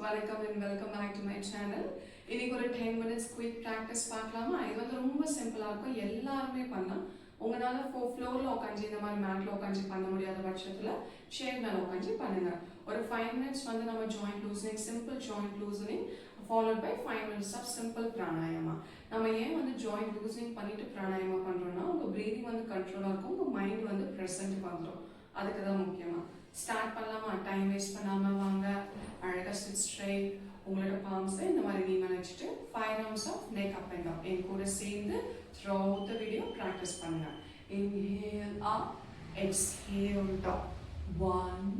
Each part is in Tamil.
Welcome and welcome back to my channel. இன்னைக்கு ஒரு 10 minutes quick practice பார்க்கலாமா? இது வந்து ரொம்ப சிம்பிளா இருக்கும். எல்லாருமே பண்ணலாம். உங்களால ஃப்ளோர்ல உட்கார்ந்து இந்த மாதிரி மேட்ல உட்கார்ந்து பண்ண முடியாத பட்சத்துல சேர் மேல உட்கார்ந்து பண்ணுங்க. ஒரு 5 minutes வந்து நம்ம joint loosening, simple joint loosening followed by 5 minutes of simple pranayama. நம்ம ஏன் வந்து joint loosening பண்ணிட்டு pranayama பண்றோம்னா உங்க breathing வந்து கண்ட்ரோலா இருக்கும், உங்க மைண்ட் வந்து present வந்துரும். அதுக்கு தான் முக்கியமா. ஸ்டார்ட் பண்ணலாமா? டைம் வேஸ்ட் பண்ணாம வாங்க. அழகா சிட் ஸ்ட்ரைட், உங்களோட பாம்ஸ் இந்த மாதிரி நீ வச்சுட்டு 5 rounds of neck up and down. என் கூட சேர்ந்து throughout the video practice பண்ணுங்க. Inhale up, exhale down. 1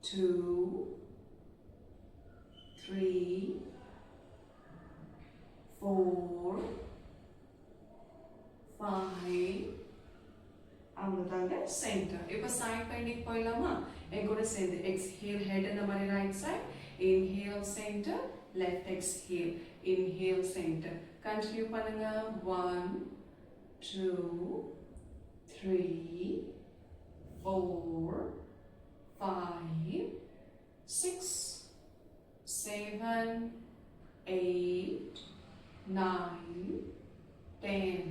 2 3 4 5 அவ்வளோதாங்க சென்டர். இப்போ சைட் பெண்டிங் போயிடலாமா? என் கூட சேர்ந்து எக்ஸ்ஹேல் ஹெட் இந்த மாதிரி right side, inhale centre, left exhale, inhale centre. Continue பண்ணுங்க. 1 2 3 4 5 6 7 8 9 10.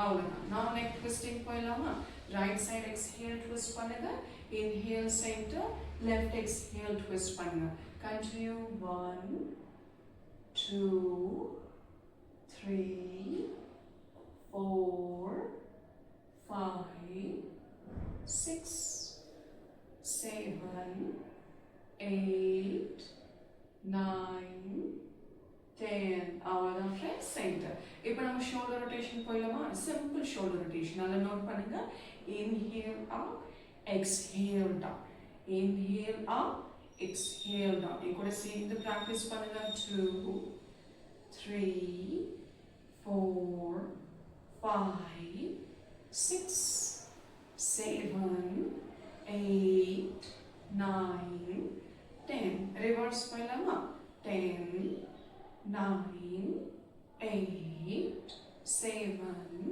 அவ்வளோதான். நான் நெக் ட்விஸ்டிங் போயிடலாமா? ரைட் சைடு எக்ஸ்ஹேல் ட்விஸ்ட் பண்ணுங்க, inhale centre, left exhale twist பண்ணுங்க. கண்டினியூ. 1 2 3 4 5 6 7 8 9 10. அவ்வளோதான் ஃப்ரெண்ட்ஸ், சென்டர். இப்போ நம்ம ஷோல்டர் ரொட்டேஷன் போயிடலாமா? Simple shoulder rotation. அதில் நோட் பண்ணுங்க. Inhale up, exhale down, inhale up, exhale down. என் கூட சேர்ந்து ப்ராக்டிஸ் பண்ணுங்க. 2 3 4 5 6 7 8 9 10. ரிவர்ஸ் போயிடலாமா? 10 9 8 7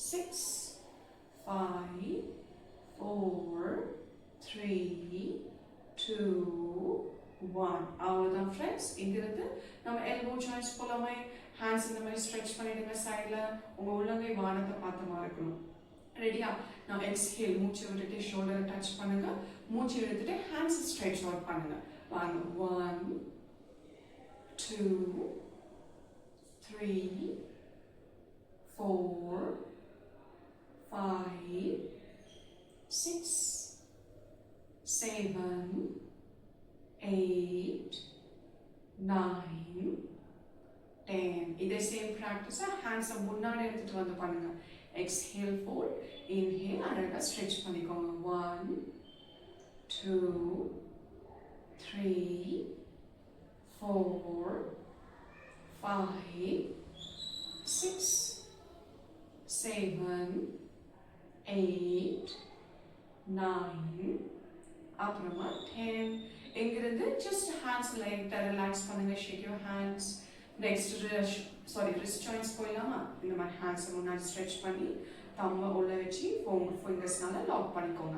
6 5 4 3 2 1. அவ்வளோதான் ஃப்ரெண்ட்ஸ். இங்கிருந்து நம்ம எல்போ ஜாயின்ஸ் போலாமே. ஹேண்ட்ஸ் இந்த மாதிரி ஸ்ட்ரெச் பண்ணிடுங்க. சைடில் உங்கள் உள்ளங்கை வானத்தை பார்த்த மாதிரி இருக்கணும். ரெடியா? நான் எக்ஸ்ஹேல் மூச்சு விட்டுட்டு ஷோல்டரை டச் பண்ணுங்க. மூச்சு எடுத்துட்டு ஹேண்ட்ஸ் ஸ்ட்ரெச் அவுட் பண்ணுங்க. வாங்க. 1 2 3 4 5 6 7 8 9 10. இதே சேம் ப்ராக்டிஸா ஹேண்ட்ஸை முன்னாடி எடுத்துட்டு வந்து பண்ணுங்க. எக்ஸ்ஹேல் ஃபோல்ட், இன்ஹேல் அழகாக ஸ்ட்ரெச் பண்ணிக்கோங்க. 1 2 3 4 5 6 7 8 9 அப்புறமா 10. இங்கிருந்து ஜஸ்ட் ஹேண்ட்ஸ் லைட்டாக ரிலாக்ஸ் பண்ணுங்க. Shake your hands. Next wrist joints போயிடலாமா? இந்த மாதிரி ஹேண்ட்ஸை முன்னாடி ஸ்ட்ரெச் பண்ணி தம்மை உள்ள வச்சு ஃபிங்கர்ஸ்னால லாக் பண்ணிக்கோங்க.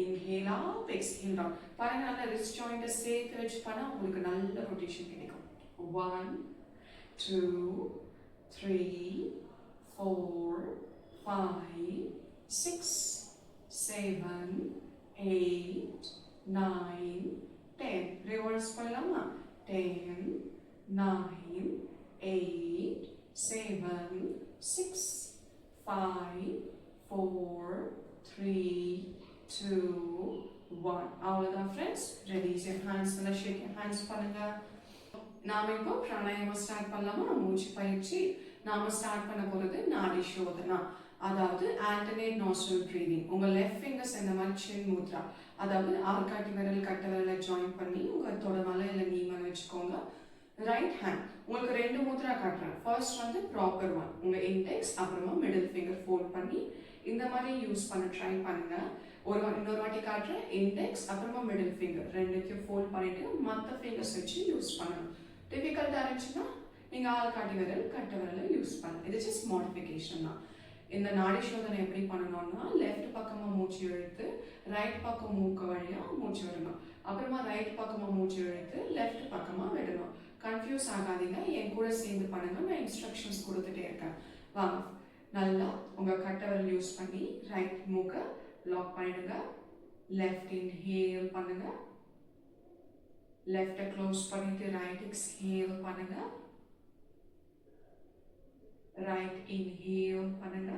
Inhale up, exhale down. பாருங்க, நல்ல ரிஸ்ட் ஜாயிண்ட்டை சேர்த்து வச்சு பண்ணால் உங்களுக்கு நல்ல ரொட்டேஷன் கிடைக்கும். 1 2 3 4 5 6 7 8 9 10. ரிவர்ஸ் பண்ணலாமா? 10 9 8 7 6 5 4 3 2 1. அவ்வளோதான் ஃப்ரெண்ட்ஸ். Release your hands. நல்லா ஷேக் யுவர் ஹேண்ட்ஸ் பண்ணுங்க. நாம இப்போ பிராணாயாமம் ஸ்டார்ட் பண்ணலாமா? மூச்சு பயிற்சி. நாம ஸ்டார்ட் பண்ண போகிறது நாடி சோதனா, அதாவது ஆல்டர்னேட் நாஸ்ட்ரல் ப்ரீதிங். உங்க லெஃப்ட் ஃபிங்கர்ஸ் இந்த மாதிரி சின் முத்ரா, அதாவது ஆள்காட்டி விரல் கட்ட விரலை ஜாயின் பண்ணி உங்க தொட மேல இல்லை நீ மேல வச்சுக்கோங்க. ரைட் ஹேண்ட் உங்களுக்கு 2 முத்ரா காட்டுறேன். ஃபர்ஸ்ட் வந்து ப்ராப்பர் ஒன், உங்க இண்டெக்ஸ் அப்புறமா மிடில் ஃபிங்கர் ஃபோல்ட் பண்ணி இந்த மாதிரி யூஸ் பண்ண ட்ரை பண்ணுங்க. இன்னொரு வாட்டி காட்டுறேன். இண்டெக்ஸ் அப்புறமா மிடில் ஃபிங்கர் ரெண்டுக்கும் ஃபோல்ட் பண்ணிட்டு மற்ற ஃபிங்கர்ஸ் வச்சு யூஸ் பண்ணணும். டிஃபிகல்ட்டாக இருந்துச்சுன்னா நீங்கள் ஆள்காட்டி விரல் கட்ட விரலை யூஸ் பண்ணலாம். இது ஜஸ்ட் மாடிஃபிகேஷன் தான். இந்த நாடி சோதனை எப்படி பண்ணணும்னா லெஃப்ட் பக்கமா மூச்சு இழுத்து ரைட் பக்கம் மூக்கு வழியா மூச்சு விடணும். அப்புறமா ரைட் பக்கமாக மூச்சு இழுத்து லெஃப்ட் பக்கமாக விடணும். கன்ஃபியூஸ் ஆகாதீங்க, என் கூட சேர்ந்து பண்ணுங்க. நான் இன்ஸ்ட்ரக்ஷன்ஸ் கொடுத்துட்டே இருக்கேன். வாங்க, நல்லா உங்கள் கட்டை விரல் யூஸ் பண்ணி ரைட் மூக்கை லாக் பண்ணிடுங்க. லெஃப்ட் இன்ஹேல் பண்ணுங்க. லெஃப்டை க்ளோஸ் பண்ணிட்டு ரைட் எக்ஸ்ஹேல் பண்ணுங்க. ரைட் இன்ஹேல் பண்ணுங்க.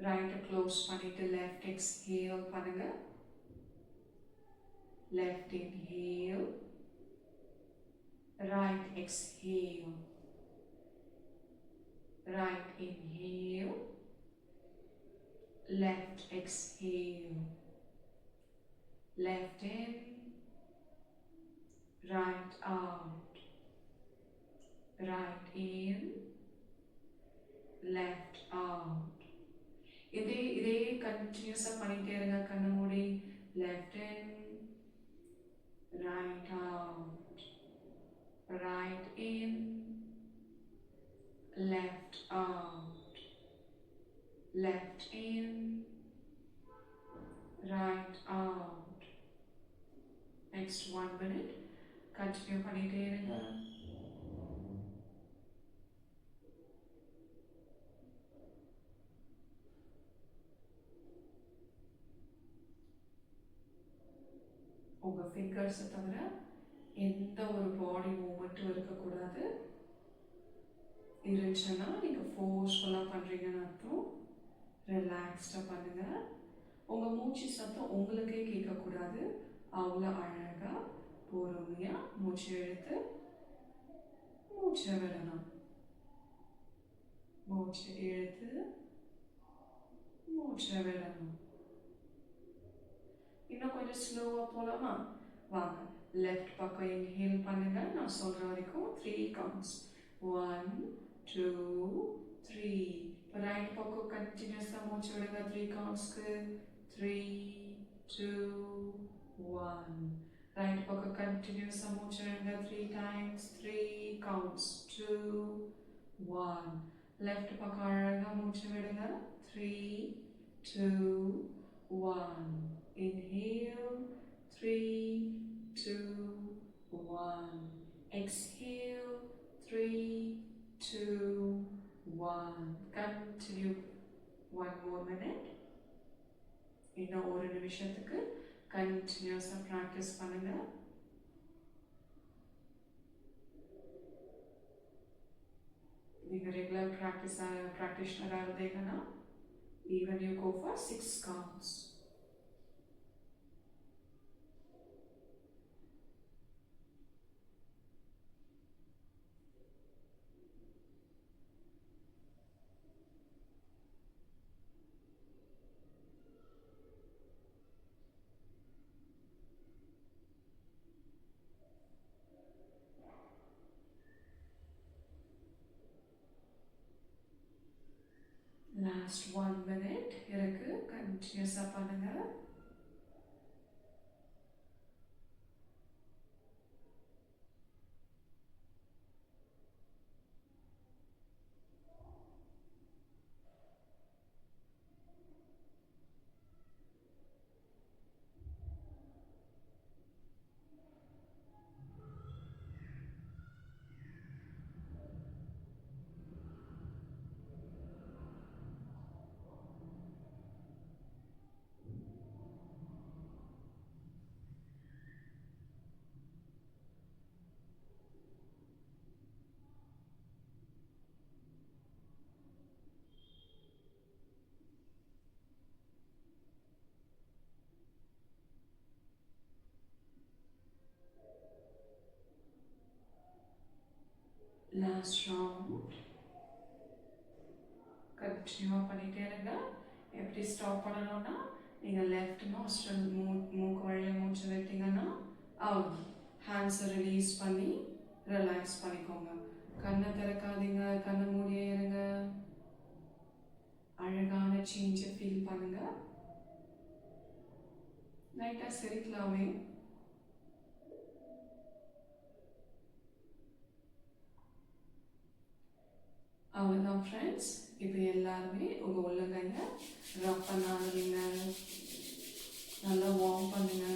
ரைட்டை க்ளோஸ் பண்ணிட்டு லெஃப்ட் எக்ஸ்ஹேல் பண்ணுங்க. Left inhale. Right exhale. Right inhale. Left exhale. Left in. Right out. Right in. Left out. இதே கண்டினியூஸா பண்ணிட்டே இருங்க. கண்ணு மூடி. Left in. Right out. Right in. Left out. Left in. Right out. Next 1 minute. Continue பண்ணிட்டே இருங்க. உங்க ஃபிங்கர்ஸை தவிர எந்த ஒரு பாடி மூமெண்ட்டும் இருக்கக்கூடாது. இருந்துச்சுன்னா நீங்கள் ஃபோர்ஸ்ஃபுல்லாக பண்ணுறீங்கன்னு அர்த்தம். ரிலாக்ஸ்டாக பண்ணுங்கள். உங்கள் மூச்சு சத்தம் உங்களுக்கே கேட்கக்கூடாது. அவ்வளோ அழகாக பொறுமையாக மூச்சு இழுத்து மூச்சை விடணும். மூச்சை இழுத்து மூச்சை விடணும். இன்னும் கொஞ்சம் ஸ்லோவாக போகலாமா? வாங்க, லெஃப்ட் பக்கம் இன்ஹேல் பண்ணுங்க. நான் சொல்கிற வரைக்கும் 3 counts. 1 2 3. ரைட் பக்கம் கண்டினியூஸாக மூச்சு விடுங்க 3 countsக்கு. 3 2 1. ரைட் பக்கம் கண்டினியூஸாக மூச்சு விடுங்க 3 times. 3 counts. 2 1. லெஃப்ட் பக்கம் அழகாக மூச்சு விடுங்க. 3 2 1. Inhale. 3 2 1. Exhale. 3 2 1. Continue 1 more minute. இன்னும் ஒரு நிமிஷத்துக்கு கண்டினியூஸாக ப்ராக்டிஸ் பண்ணுங்க. நீங்கள் ரெகுலர் ப்ராக்டிஷனராக இருந்தீங்கன்னா even you go for 6 counts. Last 1 minute இருக்கு. கண்டினியூஸாக பண்ணுங்க. லாஸ்ட் ரவுண்ட் கண்டினியூவாக பண்ணிகிட்டே இருங்க. எப்படி ஸ்டாப் பண்ணணும்னா, நீங்கள் லெஃப்ட் நாஸ்ட்ரல் மூக்கு வழியாக மூச்சு விட்டீங்கன்னா அவ்வளோ. ஹேண்ட்ஸை ரிலீஸ் பண்ணி ரிலாக்ஸ் பண்ணிக்கோங்க. கண்ணை திறக்காதீங்க, கண்ணை மூடியே இருங்க. அழகான சேஞ்சை ஃபீல் பண்ணுங்க. லைட்டாக சிரிக்கலாமே. அவ்வளோதான் ஃப்ரெண்ட்ஸ். இப்போ எல்லாருமே உங்கள் உள்ளங்கையை ரப் பண்ணாதீங்க. நல்லா வார்ம் பண்ணுங்க.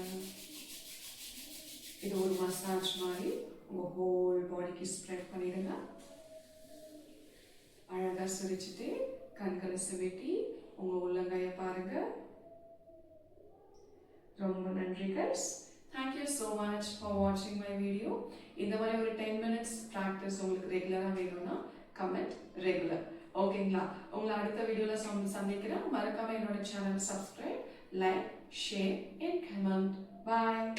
இது ஒரு மசாஜ் மாதிரி உங்கள் ஹோல் பாடிக்கு ஸ்ப்ரெட் பண்ணிடுங்க. அழகாக சிரிச்சுட்டு கண்களை சிமிட்டி உங்கள் உள்ளங்கையை பாருங்க. ரொம்ப நன்றி guys. Thank you so much for watching my video. இந்த மாதிரி ஒரு 10 minutes practice உங்களுக்கு ரெகுலராக வேணும்னா கமெண்ட் ரெகுலர். ஓகேங்களா? உங்களை அடுத்த வீடியோவில் சந்திக்கிறேன். மறக்காம என்னோட channel subscribe, like, share and comment. Bye.